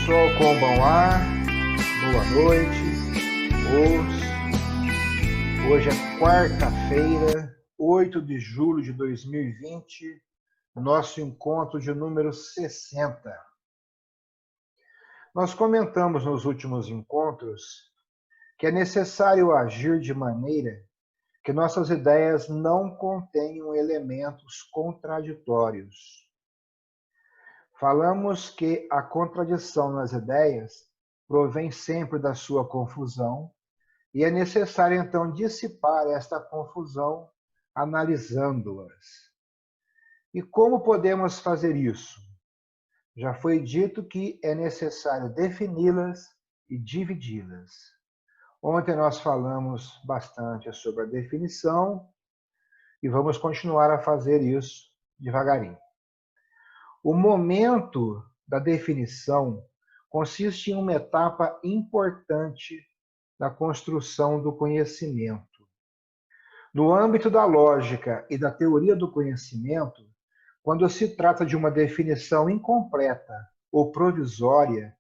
pessoal, como vão? Boa noite. Hoje é quarta-feira, 8 de julho de 2020, nosso encontro de número 60. Nós comentamos nos últimos encontros que é necessário agir de maneira que nossas ideias não contenham elementos contraditórios. Falamos que a contradição nas ideias provém sempre da sua confusão e é necessário, então, dissipar esta confusão analisando-as. E como podemos fazer isso? Já foi dito que é necessário defini-las e dividi-las. Ontem nós falamos bastante sobre a definição e vamos continuar a fazer isso devagarinho. O momento da definição consiste em uma etapa importante da construção do conhecimento. No âmbito da lógica e da teoria do conhecimento, quando se trata de uma definição incompleta ou provisória,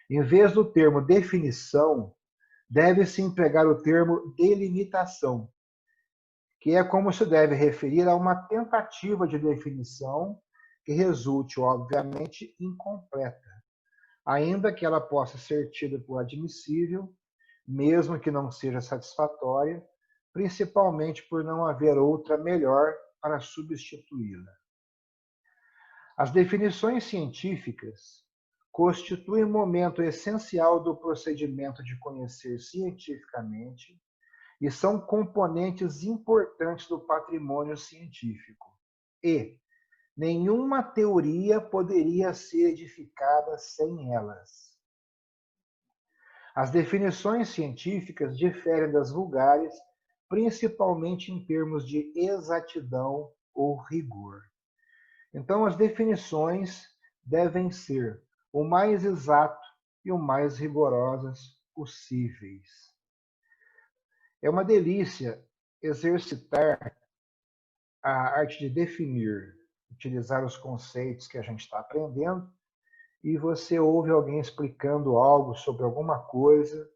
em vez do termo definição, deve-se empregar o termo delimitação, que é como se deve referir a uma tentativa de definição que resulte, obviamente, incompleta, ainda que ela possa ser tida por admissível, mesmo que não seja satisfatória, principalmente por não haver outra melhor para substituí-la. As definições científicas constituem um momento essencial do procedimento de conhecer cientificamente e são componentes importantes do patrimônio científico. E nenhuma teoria poderia ser edificada sem elas. As definições científicas diferem das vulgares, principalmente em termos de exatidão ou rigor. Então, as definições devem ser o mais exato e o mais rigorosas possíveis. É uma delícia exercitar a arte de definir, utilizar os conceitos que a gente está aprendendo, e você ouve alguém explicando algo sobre alguma coisa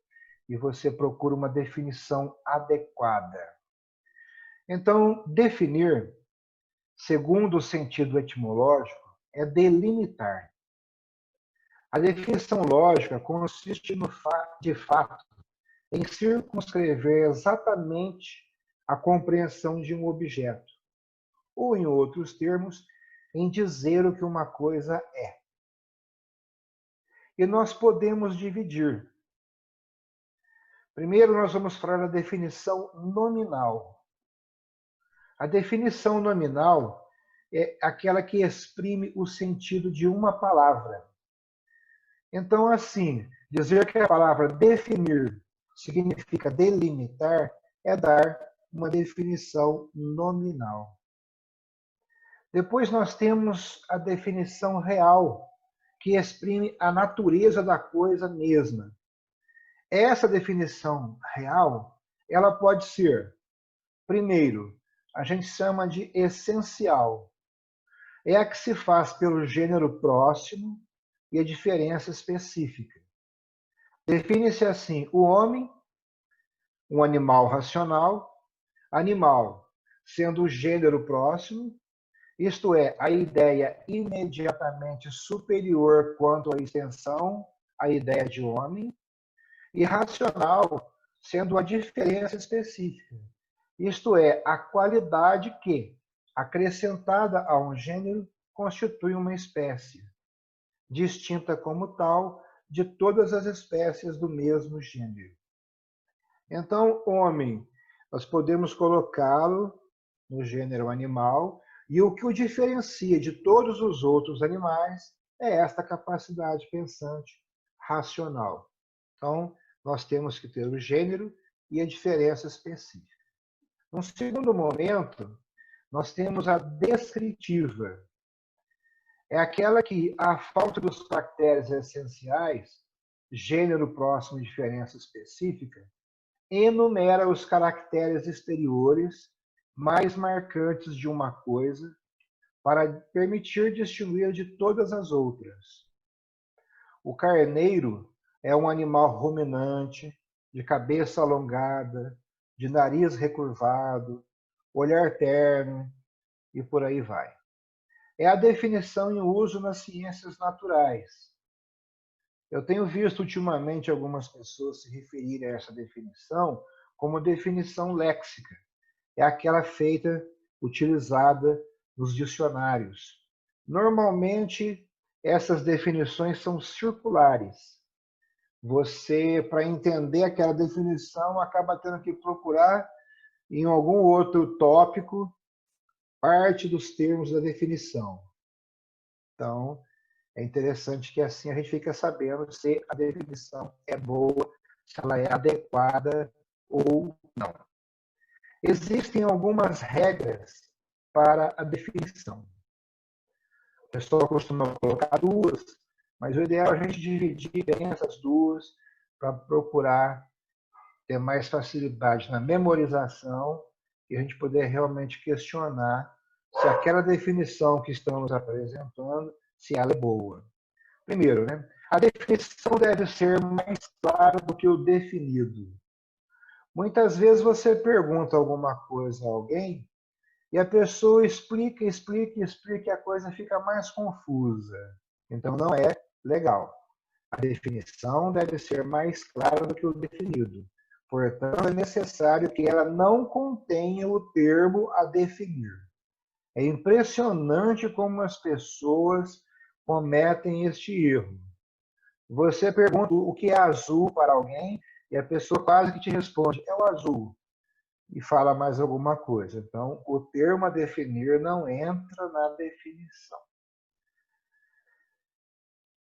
e você procura uma definição adequada. Então, definir, segundo o sentido etimológico, é delimitar. A definição lógica consiste, de fato, em circunscrever exatamente a compreensão de um objeto, ou, em outros termos, em dizer o que uma coisa é. E nós podemos dividir. Primeiro, nós vamos falar da definição nominal. A definição nominal é aquela que exprime o sentido de uma palavra. Então, assim, dizer que a palavra definir significa delimitar é dar uma definição nominal. Depois nós temos a definição real, que exprime a natureza da coisa mesma. Essa definição real, ela pode ser, primeiro, a gente chama de essencial. É a que se faz pelo gênero próximo e a diferença específica. Define-se assim o homem, um animal racional, animal sendo o gênero próximo, isto é, a ideia imediatamente superior quanto à extensão à ideia de homem, e racional sendo a diferença específica, isto é, a qualidade que, acrescentada a um gênero, constitui uma espécie, distinta como tal de todas as espécies do mesmo gênero. Então, homem, nós podemos colocá-lo no gênero animal, e o que o diferencia de todos os outros animais é esta capacidade pensante racional. Então, nós temos que ter o gênero e a diferença específica. Num segundo momento, nós temos a descritiva. É aquela que, à falta dos caracteres essenciais, gênero próximo e diferença específica, enumera os caracteres exteriores mais marcantes de uma coisa para permitir distinguir de todas as outras. O carneiro é um animal ruminante, de cabeça alongada, de nariz recurvado, olhar terno e por aí vai. É a definição em uso nas ciências naturais. Eu tenho visto ultimamente algumas pessoas se referirem a essa definição como definição léxica. É aquela feita, utilizada nos dicionários. Normalmente, essas definições são circulares. Você, para entender aquela definição, acaba tendo que procurar em algum outro tópico parte dos termos da definição. Então, é interessante que assim a gente fica sabendo se a definição é boa, se ela é adequada ou não. Existem algumas regras para a definição. O pessoal costuma colocar duas, mas o ideal é a gente dividir bem essas duas para procurar ter mais facilidade na memorização e a gente poder realmente questionar se aquela definição que estamos apresentando, se ela é boa. Primeiro, né? A definição deve ser mais clara do que o definido. Muitas vezes você pergunta alguma coisa a alguém e a pessoa explica e a coisa fica mais confusa. Então não é legal. A definição deve ser mais clara do que o definido. Portanto, é necessário que ela não contenha o termo a definir. É impressionante como as pessoas cometem este erro. Você pergunta o que é azul para alguém e a pessoa quase que te responde, é o azul. E fala mais alguma coisa. Então, o termo a definir não entra na definição.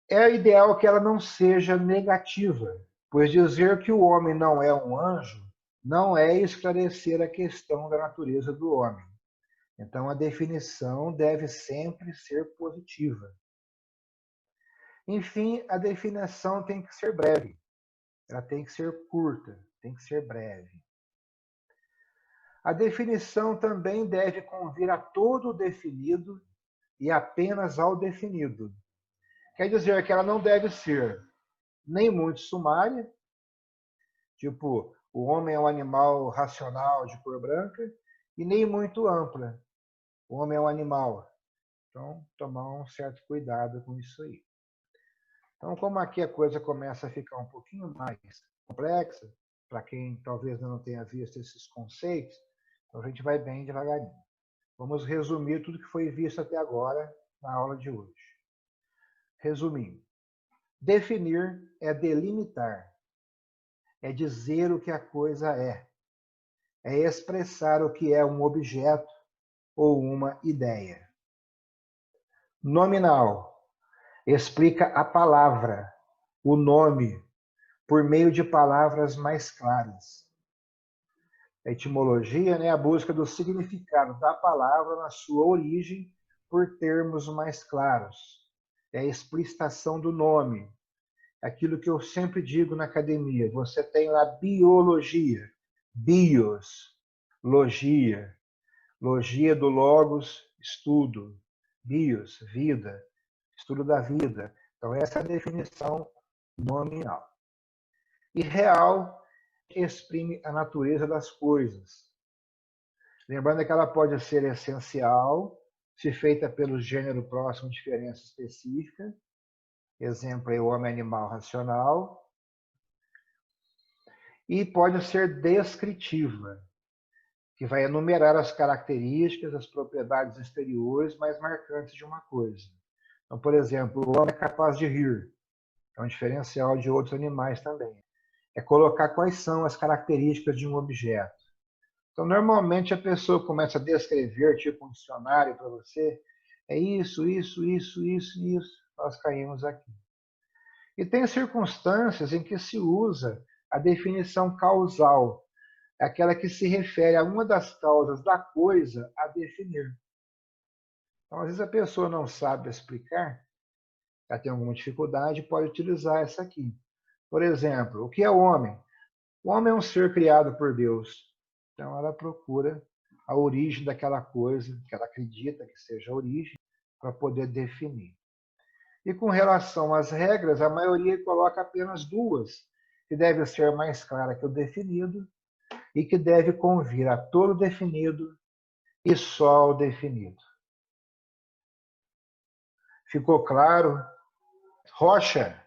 É ideal que ela não seja negativa, pois dizer que o homem não é um anjo não é esclarecer a questão da natureza do homem. Então, a definição deve sempre ser positiva. Enfim, a definição tem que ser breve. Ela tem que ser curta, tem que ser breve. A definição também deve convir a todo o definido e apenas ao definido. Quer dizer que ela não deve ser nem muito sumária, tipo, o homem é um animal racional de cor branca, e nem muito ampla, o homem é um animal. Então, tomar um certo cuidado com isso aí. Então, como aqui a coisa começa a ficar um pouquinho mais complexa, para quem talvez não tenha visto esses conceitos, então a gente vai bem devagarinho. Vamos resumir tudo que foi visto até agora na aula de hoje. Resumindo, definir é delimitar, é dizer o que a coisa é expressar o que é um objeto ou uma ideia. Nominal explica a palavra, o nome, por meio de palavras mais claras. A etimologia é a busca do significado da palavra na sua origem por termos mais claros. É a explicitação do nome. Aquilo que eu sempre digo na academia. Você tem lá biologia, bios, logia, logia do logos, estudo, bios, vida, estudo da vida. Então, essa é a definição nominal. E real exprime a natureza das coisas. Lembrando que ela pode ser essencial, se feita pelo gênero próximo, diferença específica. Exemplo é o homem animal racional. E pode ser descritiva, que vai enumerar as características, as propriedades exteriores mais marcantes de uma coisa. Então, por exemplo, o homem é capaz de rir. É um diferencial de outros animais também. É colocar quais são as características de um objeto. Então, normalmente a pessoa começa a descrever, tipo um dicionário para você, é isso, isso, isso, isso, isso, nós caímos aqui. E tem circunstâncias em que se usa a definição causal, é aquela que se refere a uma das causas da coisa a definir. Então, às vezes a pessoa não sabe explicar, ela tem alguma dificuldade, pode utilizar essa aqui. Por exemplo, o que é o homem? O homem é um ser criado por Deus. Então, ela procura a origem daquela coisa que ela acredita que seja a origem para poder definir. E com relação às regras, a maioria coloca apenas duas, que deve ser mais clara que o definido e que deve convir a todo definido e só ao definido. Ficou claro? Rocha?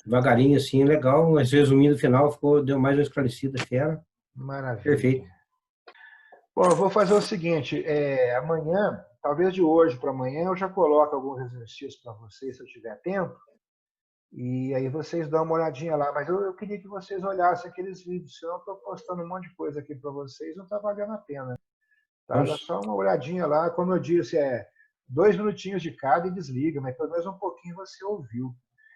Devagarinho, assim, legal, mas resumindo o final, deu mais uma esclarecida, fera. Maravilha. Perfeito. Bom, eu vou fazer o seguinte, amanhã, talvez de hoje para amanhã, eu já coloco alguns exercícios para vocês, se eu tiver tempo, e aí vocês dão uma olhadinha lá, mas eu queria que vocês olhassem aqueles vídeos, senão eu estou postando um monte de coisa aqui para vocês, não está valendo a pena. Tá? Dá só uma olhadinha lá, como eu disse, 2 minutinhos de cada e desliga, mas pelo menos um pouquinho você ouviu.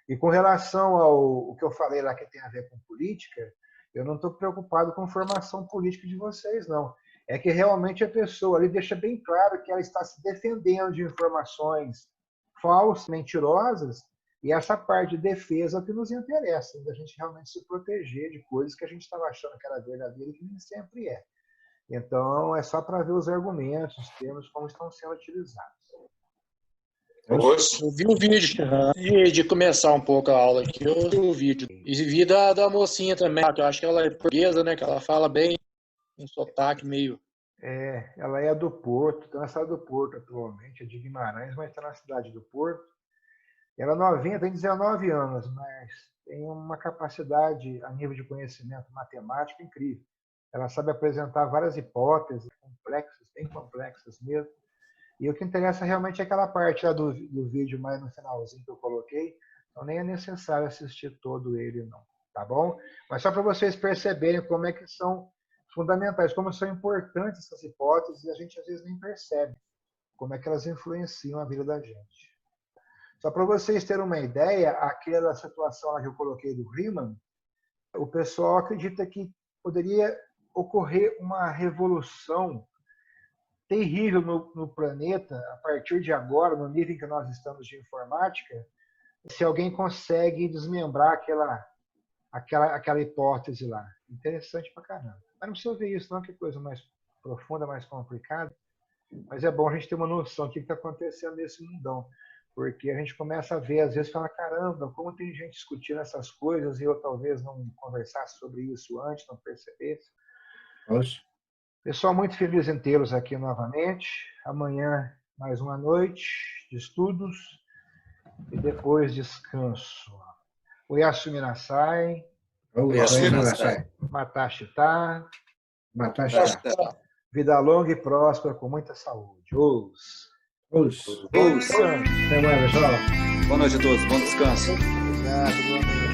E com relação ao que eu falei lá que tem a ver com política, eu não estou preocupado com formação política de vocês, não. É que realmente a pessoa ali deixa bem claro que ela está se defendendo de informações falsas, mentirosas, e essa parte de defesa é o que nos interessa, da gente realmente se proteger de coisas que a gente estava achando que era verdadeira e que nem sempre é. Então, é só para ver os argumentos, os termos, como estão sendo utilizados. Eu vi o vídeo, antes de começar um pouco a aula aqui, eu vi o vídeo. E vi da mocinha também, que eu acho que ela é portuguesa, né? Que ela fala bem, um sotaque meio... Ela é do Porto, está na cidade do Porto atualmente, é de Guimarães, mas está na cidade do Porto. Ela é novinha, tem 19 anos, mas tem uma capacidade a nível de conhecimento matemático incrível. Ela sabe apresentar várias hipóteses complexas, bem complexas mesmo. E o que interessa realmente é aquela parte lá do vídeo mais no finalzinho que eu coloquei. Então nem é necessário assistir todo ele, não. Tá bom? Mas só para vocês perceberem como é que são fundamentais, como são importantes essas hipóteses e a gente às vezes nem percebe como é que elas influenciam a vida da gente. Só para vocês terem uma ideia, aquela situação lá que eu coloquei do Riemann, o pessoal acredita que poderia ocorrer uma revolução terrível no planeta, a partir de agora, no nível em que nós estamos de informática, se alguém consegue desmembrar aquela hipótese lá. Interessante pra caramba. Mas não precisa ver isso, não, que coisa mais profunda, mais complicada. Mas é bom a gente ter uma noção do que está acontecendo nesse mundão. Porque a gente começa a ver, às vezes, fala, caramba, como tem gente discutindo essas coisas e eu talvez não conversasse sobre isso antes, não percebesse. Nossa. Pessoal, muito feliz em tê-los aqui novamente. Amanhã, mais uma noite de estudos e depois descanso. Oyasumi Nasai. Oyasumi Nasai. Matashita. Matashita. Vida longa e próspera, com muita saúde. Os. Até mais, pessoal. Boa noite a todos. Bom descanso. Obrigado, boa noite.